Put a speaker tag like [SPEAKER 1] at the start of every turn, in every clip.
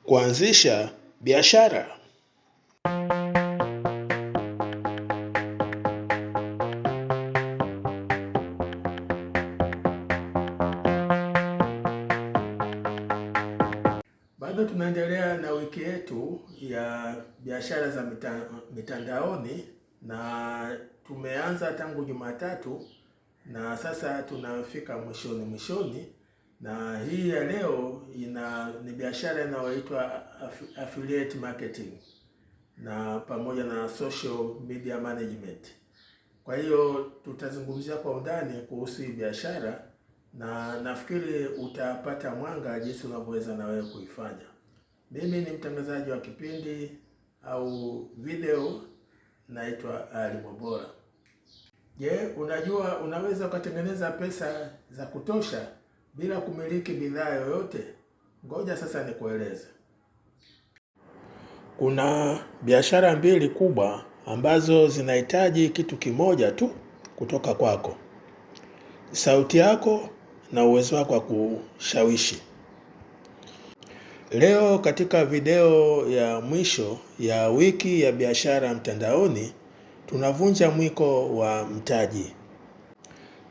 [SPEAKER 1] Kuanzisha biashara. Bado tunaendelea na wiki yetu ya biashara za mitandaoni na tumeanza tangu Jumatatu na sasa tunafika mwishoni na hii ya leo ni biashara inayoitwa affiliate marketing na pamoja na social media management. Kwa hiyo tutazungumzia kwa undani kuhusu hii biashara na nafikiri utapata mwanga jinsi unavyoweza na wewe kuifanya. Mimi ni mtangazaji wa kipindi au video, naitwa Ali Mwambola. Je, unajua unaweza ukatengeneza pesa za kutosha bila kumiliki bidhaa yoyote? Ngoja sasa nikueleze. Kuna biashara mbili kubwa ambazo zinahitaji kitu kimoja tu kutoka kwako: sauti yako na uwezo wako wa kushawishi. Leo katika video ya mwisho ya wiki ya biashara mtandaoni tunavunja mwiko wa mtaji.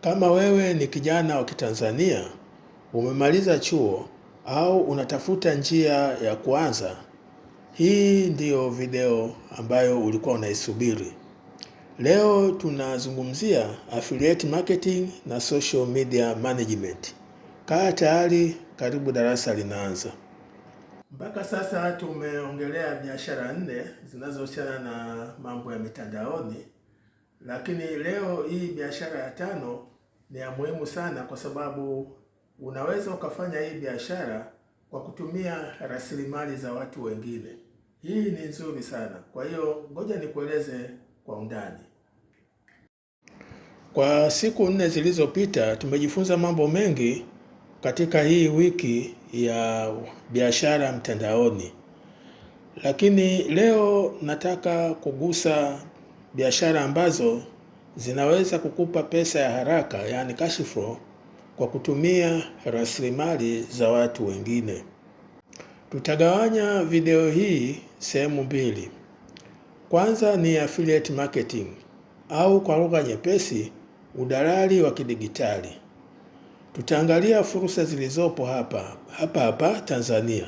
[SPEAKER 1] Kama wewe ni kijana wa Kitanzania, umemaliza chuo au unatafuta njia ya kuanza, hii ndiyo video ambayo ulikuwa unaisubiri. Leo tunazungumzia affiliate marketing na social media management. Kaa tayari, karibu darasa linaanza. Mpaka sasa tumeongelea biashara 4 zinazohusiana na mambo ya mitandaoni, lakini leo hii biashara ya 5 ni ya muhimu sana kwa sababu unaweza ukafanya hii biashara kwa kutumia rasilimali za watu wengine. Hii ni nzuri sana. Kwa hiyo ngoja nikueleze kwa undani. Kwa siku 4 zilizopita tumejifunza mambo mengi katika hii wiki ya biashara mtandaoni, lakini leo nataka kugusa biashara ambazo zinaweza kukupa pesa ya haraka, yani cash flow, kwa kutumia rasilimali za watu wengine. Tutagawanya video hii sehemu 2. Kwanza ni affiliate marketing au kwa lugha nyepesi udalali wa kidigitali. Tutaangalia fursa zilizopo hapa Tanzania,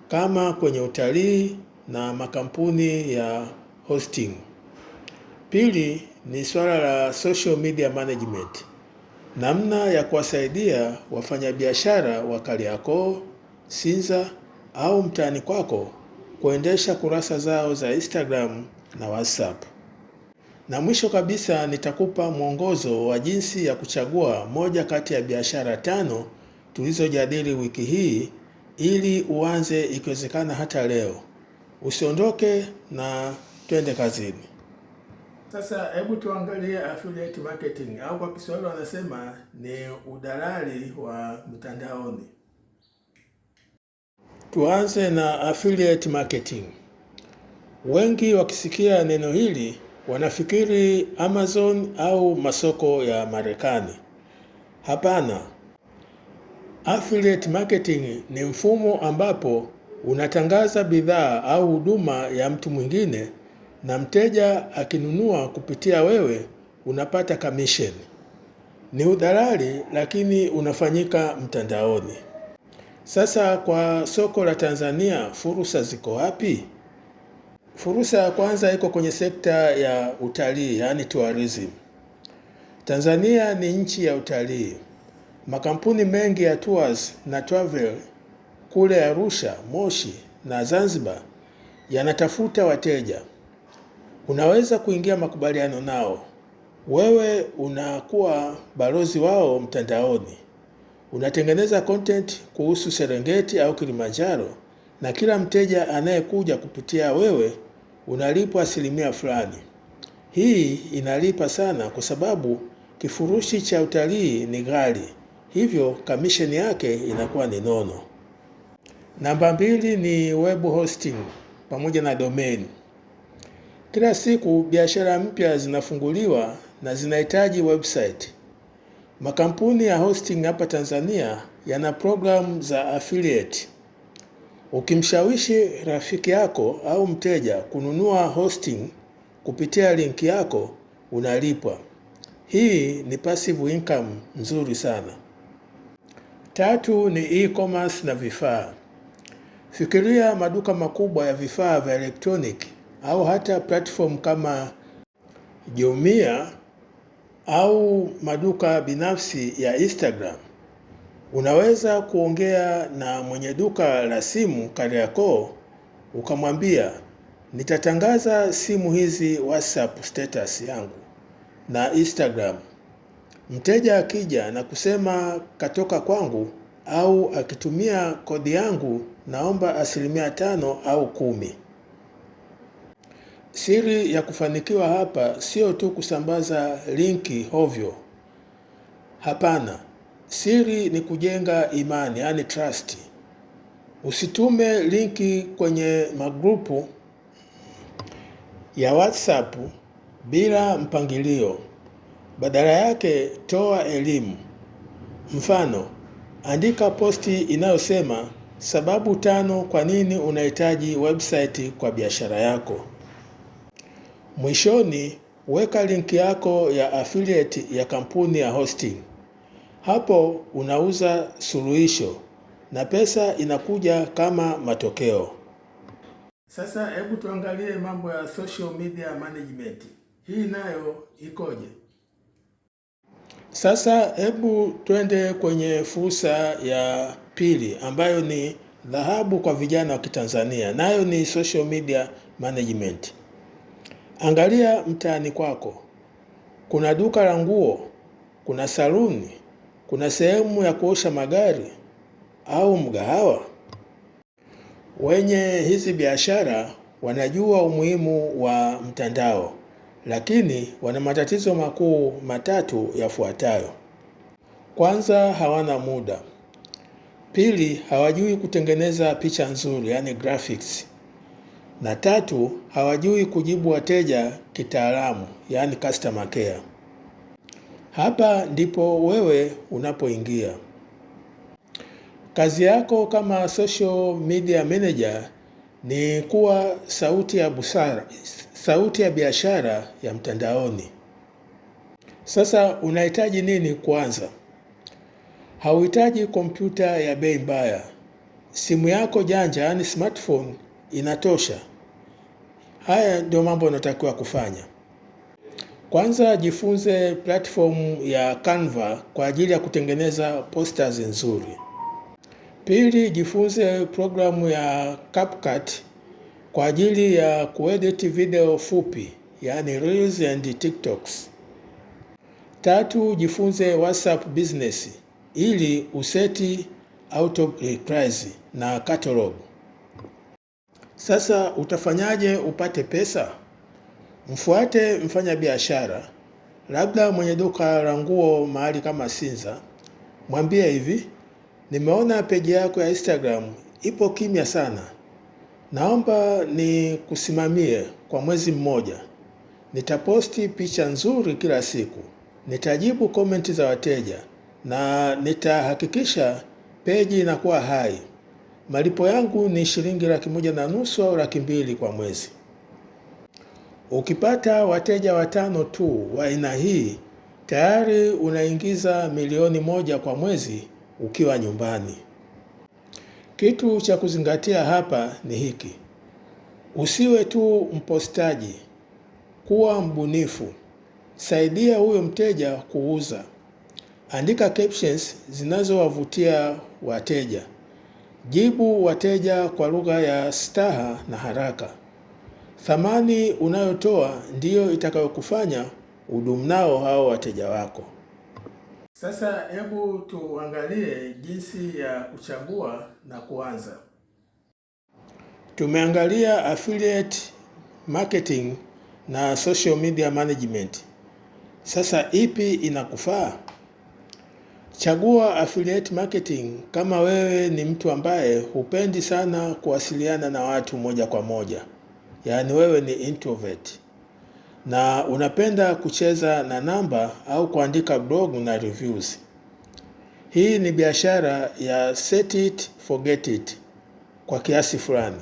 [SPEAKER 1] kama kwenye utalii na makampuni ya hosting. Pili ni swala la social media management, namna ya kuwasaidia wafanyabiashara wa Kariakoo, Sinza au mtaani kwako kuendesha kurasa zao za Instagram na WhatsApp. Na mwisho kabisa nitakupa mwongozo wa jinsi ya kuchagua moja kati ya biashara 5 tulizojadili wiki hii ili uanze ikiwezekana hata leo. Usiondoke na twende kazini. Sasa hebu tuangalie affiliate marketing au kwa Kiswahili wanasema ni udalali wa mitandaoni. Tuanze na affiliate marketing. Wengi wakisikia neno hili wanafikiri Amazon au masoko ya Marekani. Hapana. Affiliate marketing ni mfumo ambapo unatangaza bidhaa au huduma ya mtu mwingine na mteja akinunua kupitia wewe unapata commission. Ni udalali lakini unafanyika mtandaoni. Sasa kwa soko la Tanzania fursa ziko wapi? Fursa ya kwanza iko kwenye sekta ya utalii, yani tourism. Tanzania ni nchi ya utalii. Makampuni mengi ya tours na travel kule Arusha, Moshi na Zanzibar yanatafuta wateja. Unaweza kuingia makubaliano nao. Wewe unakuwa balozi wao mtandaoni. Unatengeneza content kuhusu Serengeti au Kilimanjaro na kila mteja anayekuja kupitia wewe unalipwa asilimia fulani. Hii inalipa sana kwa sababu kifurushi cha utalii ni ghali. Hivyo commission yake inakuwa ni nono. Namba 2 ni web hosting pamoja na domain. Kila siku biashara mpya zinafunguliwa na zinahitaji website. Makampuni ya hosting hapa Tanzania yana program za affiliate. Ukimshawishi rafiki yako au mteja kununua hosting kupitia linki yako, unalipwa. Hii ni passive income nzuri sana. Tatu ni e-commerce na vifaa. Fikiria maduka makubwa ya vifaa vya elektroniki au hata platform kama Jumia au maduka binafsi ya Instagram. Unaweza kuongea na mwenye duka la simu Kariakoo ukamwambia, nitatangaza simu hizi WhatsApp status yangu na Instagram. Mteja akija na kusema katoka kwangu au akitumia kodi yangu, naomba 5% au 10%. Siri ya kufanikiwa hapa sio tu kusambaza linki ovyo. Hapana. Siri ni kujenga imani, yani trust. Usitume linki kwenye magrupu ya WhatsApp bila mpangilio. Badala yake toa elimu. Mfano, andika posti inayosema sababu 5 kwa nini unahitaji website kwa biashara yako. Mwishoni, weka linki yako ya affiliate ya kampuni ya hosting. Hapo unauza suluhisho na pesa inakuja kama matokeo. Sasa hebu tuangalie mambo ya social media management. Hii nayo ikoje? Sasa hebu twende kwenye fursa ya pili ambayo ni dhahabu kwa vijana wa Kitanzania. Nayo ni social media management. Angalia mtaani kwako. Kuna duka la nguo, kuna saluni, kuna sehemu ya kuosha magari au mgahawa. Wenye hizi biashara wanajua umuhimu wa mtandao, lakini wana matatizo makuu matatu yafuatayo. Kwanza, hawana muda. Pili, hawajui kutengeneza picha nzuri, yani graphics. Na tatu, hawajui kujibu wateja kitaalamu, yani customer care. Hapa ndipo wewe unapoingia. Kazi yako kama social media manager ni kuwa sauti ya busara, sauti ya biashara ya mtandaoni. Sasa unahitaji nini kwanza? Hauhitaji kompyuta ya bei mbaya. Simu yako janja, yani smartphone, inatosha. Haya ndio mambo unatakiwa kufanya. Kwanza, jifunze platform ya Canva kwa ajili ya kutengeneza posters nzuri. Pili, jifunze programu ya CapCut kwa ajili ya kuedit video fupi, yani Reels and TikToks. Tatu, jifunze WhatsApp Business ili useti auto replies na catalog. Sasa utafanyaje upate pesa? Mfuate mfanya biashara, labda mwenye duka la nguo mahali kama Sinza. Mwambie hivi, nimeona peji yako ya Instagram ipo kimya sana. Naomba ni kusimamie kwa mwezi mmoja. Nitaposti picha nzuri kila siku. Nitajibu komenti za wateja na nitahakikisha peji inakuwa hai. Malipo yangu ni shilingi 150,000 au 200,000 kwa mwezi. Ukipata wateja 5 tu wa aina hii, tayari unaingiza 1,000,000 kwa mwezi ukiwa nyumbani. Kitu cha kuzingatia hapa ni hiki. Usiwe tu mpostaji, kuwa mbunifu. Saidia huyo mteja kuuza. Andika captions zinazowavutia wateja. Jibu wateja kwa lugha ya staha na haraka. Thamani unayotoa ndiyo itakayokufanya udumu nao hao wateja wako. Sasa hebu tuangalie jinsi ya kuchagua na kuanza. Tumeangalia affiliate marketing na social media management. Sasa ipi inakufaa? Chagua affiliate marketing kama wewe ni mtu ambaye hupendi sana kuwasiliana na watu moja kwa moja. Yaani wewe ni introvert na unapenda kucheza na namba au kuandika blog na reviews. Hii ni biashara ya set it, forget it. kwa kiasi fulani.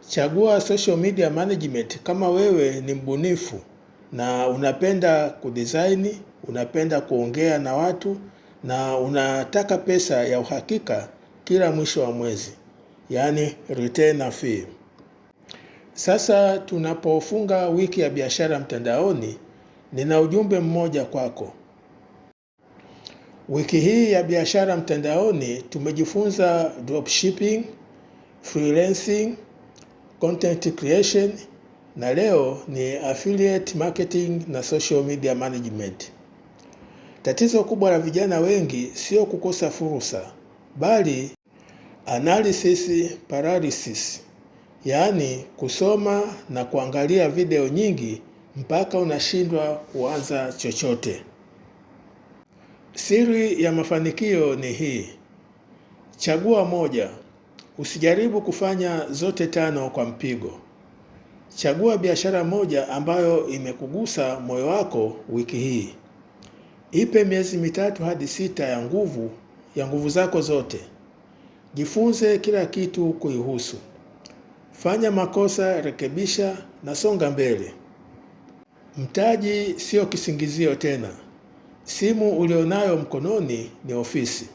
[SPEAKER 1] Chagua social media management kama wewe ni mbunifu na unapenda kudesign, unapenda kuongea na watu na unataka pesa ya uhakika kila mwisho wa mwezi, yaani retainer fee. Sasa tunapofunga wiki ya biashara mtandaoni, nina ujumbe mmoja kwako. Wiki hii ya biashara mtandaoni tumejifunza dropshipping, freelancing, content creation na leo ni affiliate marketing na social media management. Tatizo kubwa la vijana wengi sio kukosa fursa, bali analysis paralysis, yaani kusoma na kuangalia video nyingi mpaka unashindwa kuanza chochote. Siri ya mafanikio ni hii: chagua moja. Usijaribu kufanya zote 5 kwa mpigo. Chagua biashara moja ambayo imekugusa moyo wako wiki hii. Ipe miezi 3 hadi 6 ya nguvu zako zote. Jifunze kila kitu kuihusu. Fanya makosa, rekebisha na songa mbele. Mtaji sio kisingizio tena. Simu ulionayo mkononi ni ofisi.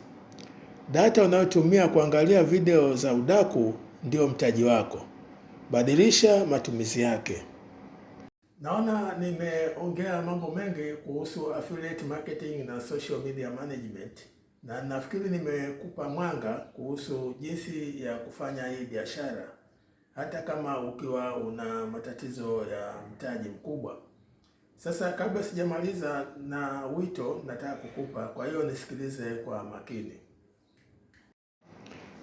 [SPEAKER 1] Data unayotumia kuangalia video za udaku ndio mtaji wako. Badilisha matumizi yake. Naona nimeongea mambo mengi kuhusu affiliate marketing na social media management, na nafikiri nimekupa mwanga kuhusu jinsi ya kufanya hii biashara hata kama ukiwa una matatizo ya mtaji mkubwa. Sasa kabla sijamaliza na wito nataka kukupa, kwa hiyo nisikilize kwa makini.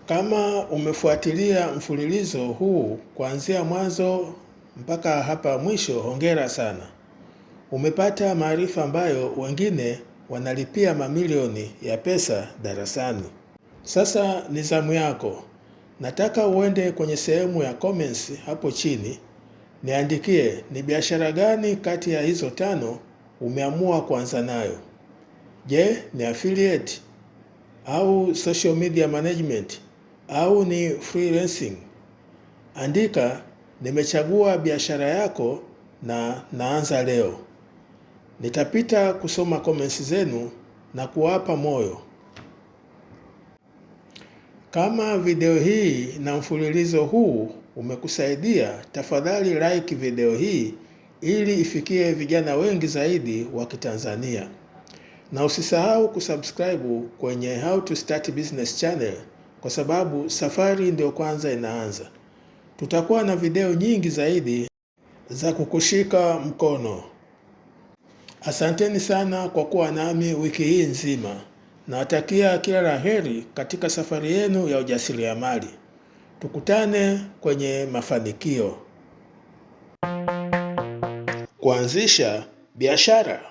[SPEAKER 1] Kama umefuatilia mfululizo huu kuanzia mwanzo mpaka hapa mwisho, hongera sana. Umepata maarifa ambayo wengine wanalipia mamilioni ya pesa darasani. Sasa ni zamu yako. Nataka uende kwenye sehemu ya comments hapo chini, niandikie ni biashara gani kati ya hizo 5 umeamua kuanza nayo. Je, ni affiliate au social media management au ni freelancing? Andika nimechagua biashara yako na naanza leo. Nitapita kusoma comments zenu na kuwapa moyo. Kama video hii na mfululizo huu umekusaidia, tafadhali like video hii ili ifikie vijana wengi zaidi wa Kitanzania. Na usisahau kusubscribe kwenye How to Start Business channel, kwa sababu safari ndio kwanza inaanza. Tutakuwa na video nyingi zaidi za kukushika mkono. Asanteni sana kwa kuwa nami wiki hii nzima. Nawatakia kila la heri katika safari yenu ya ujasiriamali. Tukutane kwenye mafanikio. Kuanzisha biashara.